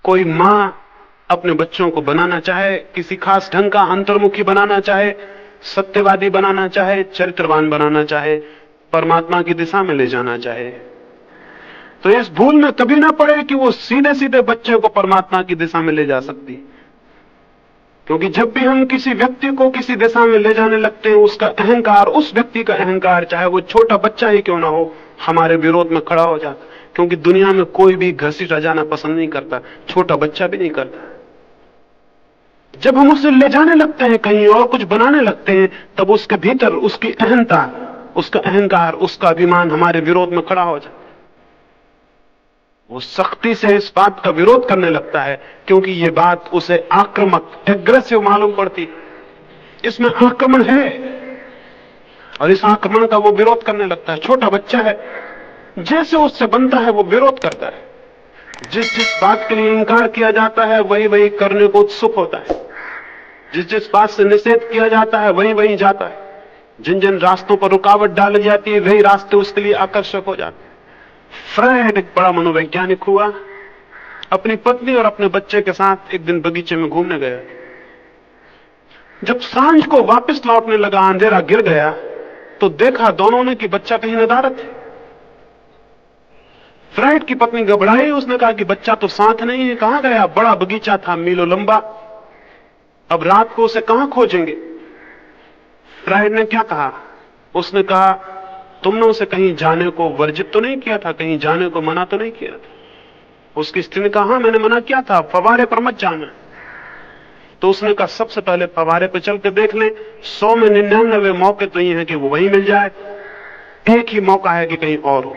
कोई माँ अपने बच्चों को बनाना चाहे, किसी खास ढंग का अंतर्मुखी बनाना चाहे, सत्यवादी बनाना चाहे, चरित्रवान बनाना चाहे, परमात्मा की दिशा में ले जाना चाहे, तो इस भूल में कभी ना पड़े कि वो सीधे सीधे बच्चे को परमात्मा की दिशा में ले जा सकती। क्योंकि जब भी हम किसी व्यक्ति को किसी दिशा में ले जाने लगते हैं, उसका अहंकार, उस व्यक्ति का अहंकार, चाहे वो छोटा बच्चा ही क्यों ना हो, हमारे विरोध में खड़ा हो जाता। क्योंकि दुनिया में कोई भी घसीटा जाना पसंद नहीं करता, छोटा बच्चा भी नहीं करता। जब हम उसे ले जाने लगते हैं, कहीं और कुछ बनाने लगते हैं, तब उसके भीतर उसकी अहंता, उसका अहंकार, उसका अभिमान हमारे विरोध में खड़ा हो जाता। वो सख्ती से इस बात का विरोध करने लगता है, क्योंकि ये बात उसे आक्रामक, एग्रेसिव मालूम पड़ती। इसमें आक्रमण है और इस आक्रमण का वो विरोध करने लगता है। छोटा बच्चा है, जैसे उससे बनता है वो विरोध करता है। जिस जिस बात के लिए इंकार किया जाता है वही वही करने को उत्सुक होता है। जिस जिस बात से निषेध किया जाता है वही वही जाता है। जिन जिन रास्तों पर रुकावट डाली जाती है वही रास्ते उसके लिए आकर्षक हो जाते हैं। फ्रायड एक बड़ा मनोवैज्ञानिक हुआ, अपनी पत्नी और अपने बच्चे के साथ एक दिन बगीचे में घूमने गया। जब सांझ को वापस लौटने लगा, अंधेरा गिर गया, तो देखा दोनों ने कि बच्चा कहीं नदारद है। फ्रायड की पत्नी घबराई, उसने कहा कि बच्चा तो साथ नहीं है, कहां गया? बड़ा बगीचा था, मीलों लंबा, अब रात को उसे कहां खोजेंगे? फ्रायड ने क्या कहा? उसने कहा, तुमने उसे कहीं जाने को वर्जित तो नहीं किया था, कहीं जाने को मना तो नहीं किया था? उसकी स्त्री ने कहा, हाँ मैंने मना किया था, फवारे पर मत जाना। तो उसने कहा, सबसे पहले फवारे पर चल के देख लें, 100 में 99 मौके तो ये हैं कि वो वहीं मिल जाए, एक ही मौका है कि कहीं और हो।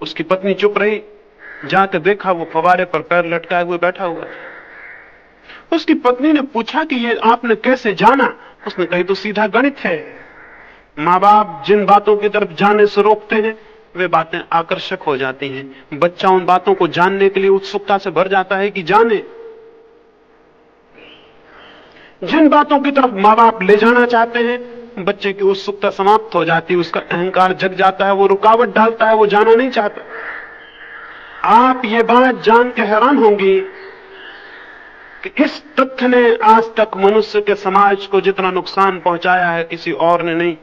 उसकी पत्नी चुप रही, जाकर देखा वो फवारे पर पैर लटकाए हुए बैठा हुआ था। उसकी पत्नी ने पूछा कि ये आपने कैसे जाना? उसने कही, तो सीधा गणित है। माँ बाप जिन बातों की तरफ जाने से रोकते हैं वे बातें आकर्षक हो जाती हैं। बच्चा उन बातों को जानने के लिए उत्सुकता से भर जाता है कि जाने। जिन बातों की तरफ माँ बाप ले जाना चाहते हैं, बच्चे की उत्सुकता समाप्त हो जाती है, उसका अहंकार जग जाता है, वो रुकावट डालता है, वो जाना नहीं चाहता। आप ये बात जान के हैरान होंगी कि इस तथ्य ने आज तक मनुष्य के समाज को जितना नुकसान पहुंचाया है, किसी और ने नहीं।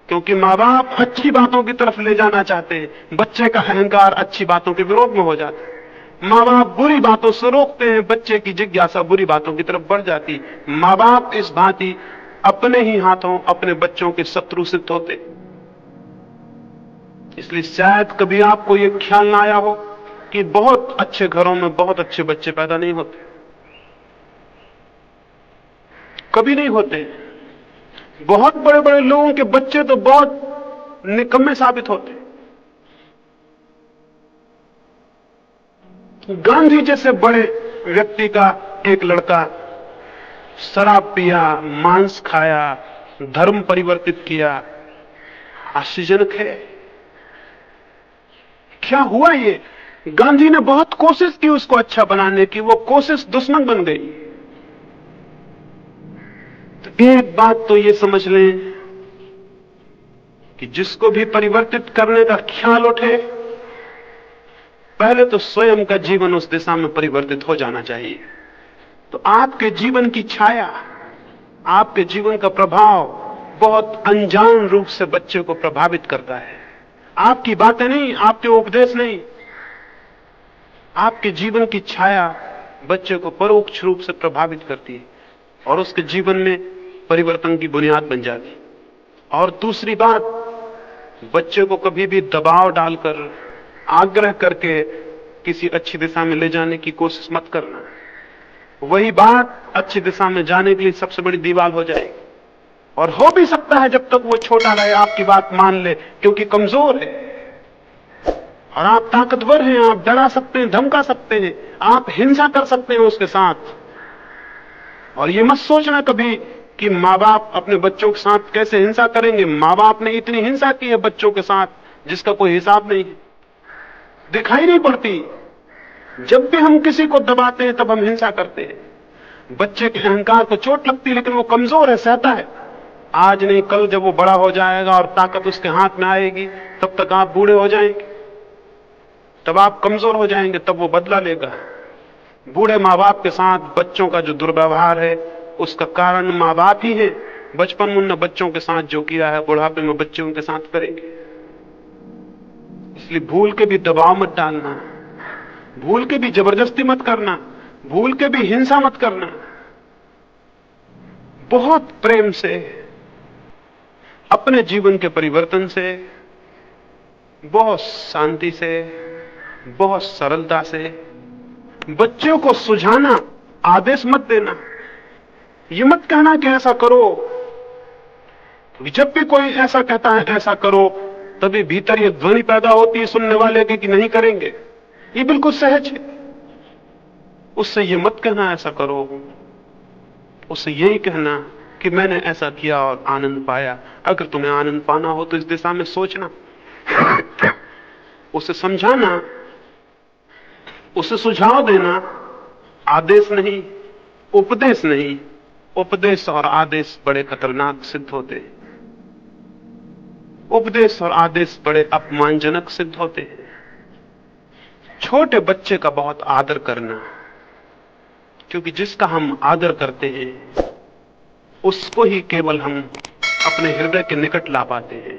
क्योंकि माँ बाप अच्छी बातों की तरफ ले जाना चाहते हैं, बच्चे का अहंकार अच्छी बातों के विरोध में हो जाता है। माँ बाप बुरी बातों से रोकते हैं, बच्चे की जिज्ञासा बुरी बातों की तरफ बढ़ जाती। माँ बाप इस भांति अपने ही हाथों अपने बच्चों के शत्रु सिद्ध होते। इसलिए शायद कभी आपको यह ख्याल ना आया हो कि बहुत अच्छे घरों में बहुत अच्छे बच्चे पैदा नहीं होते, कभी नहीं होते। बहुत बड़े बड़े लोगों के बच्चे तो बहुत निकम्मे साबित होते। गांधी जैसे बड़े व्यक्ति का एक लड़का शराब पिया, मांस खाया, धर्म परिवर्तित किया, आश्चर्यजनक है। क्या हुआ ये? गांधी ने बहुत कोशिश की उसको अच्छा बनाने की, वो कोशिश दुश्मन बन गई। तो एक बात तो ये समझ लें कि जिसको भी परिवर्तित करने का ख्याल उठे, पहले तो स्वयं का जीवन उस दिशा में परिवर्तित हो जाना चाहिए। तो आपके जीवन की छाया, आपके जीवन का प्रभाव बहुत अनजान रूप से बच्चे को प्रभावित करता है। आपकी बातें नहीं, आपके उपदेश नहीं, आपके जीवन की छाया बच्चे को परोक्ष रूप से प्रभावित करती है और उसके जीवन में परिवर्तन की बुनियाद बन जाती। और दूसरी बात, बच्चे को कभी भी दबाव डालकर, आग्रह करके किसी अच्छी दिशा में ले जाने की कोशिश मत करना। वही बात अच्छी दिशा में जाने के लिए सबसे बड़ी दीवार हो जाएगी। और हो भी सकता है जब तक वो छोटा रहे आपकी बात मान ले, क्योंकि कमजोर है और आप ताकतवर हैं, आप डरा सकते हैं, धमका सकते हैं, आप हिंसा कर सकते हैं उसके साथ। और ये मत सोचना कभी कि माँ बाप अपने बच्चों के साथ कैसे हिंसा करेंगे। माँ बाप ने इतनी हिंसा की है बच्चों के साथ जिसका कोई हिसाब नहीं है, दिखाई नहीं पड़ती। जब भी हम किसी को दबाते हैं तब हम हिंसा करते हैं। बच्चे के अहंकार को चोट लगती है, लेकिन वो कमजोर है, सहता है। आज नहीं कल जब वो बड़ा हो जाएगा और ताकत उसके हाथ में आएगी, तब तक आप बूढ़े हो जाएंगे, तब आप कमजोर हो जाएंगे, तब वो बदला लेगा। बूढ़े माँ बाप के साथ बच्चों का जो दुर्व्यवहार है उसका कारण माँ बाप ही है। बचपन में उन्होंने बच्चों के साथ जो किया है बुढ़ापे में बच्चे उनके साथ करेंगे। इसलिए भूल के भी दबाव मत डालना, भूल के भी जबरदस्ती मत करना, भूल के भी हिंसा मत करना। बहुत प्रेम से, अपने जीवन के परिवर्तन से, बहुत शांति से, बहुत सरलता से बच्चों को सुझाना, आदेश मत देना। ये मत कहना कि ऐसा करो। जब भी कोई ऐसा कहता है ऐसा करो, तभी भीतर ये ध्वनि पैदा होती है सुनने वाले की कि नहीं करेंगे। ये बिल्कुल सहज है। उससे ये मत कहना ऐसा करो, उससे यही कहना कि मैंने ऐसा किया और आनंद पाया। अगर तुम्हें आनंद पाना हो तो इस दिशा में सोचना। उसे समझाना, उसे सुझाव देना, आदेश नहीं, उपदेश नहीं। उपदेश और आदेश बड़े खतरनाक सिद्ध होते हैं। उपदेश और आदेश बड़े अपमानजनक सिद्ध होते हैं। छोटे बच्चे का बहुत आदर करना, क्योंकि जिसका हम आदर करते हैं उसको ही केवल हम अपने हृदय के निकट ला पाते हैं।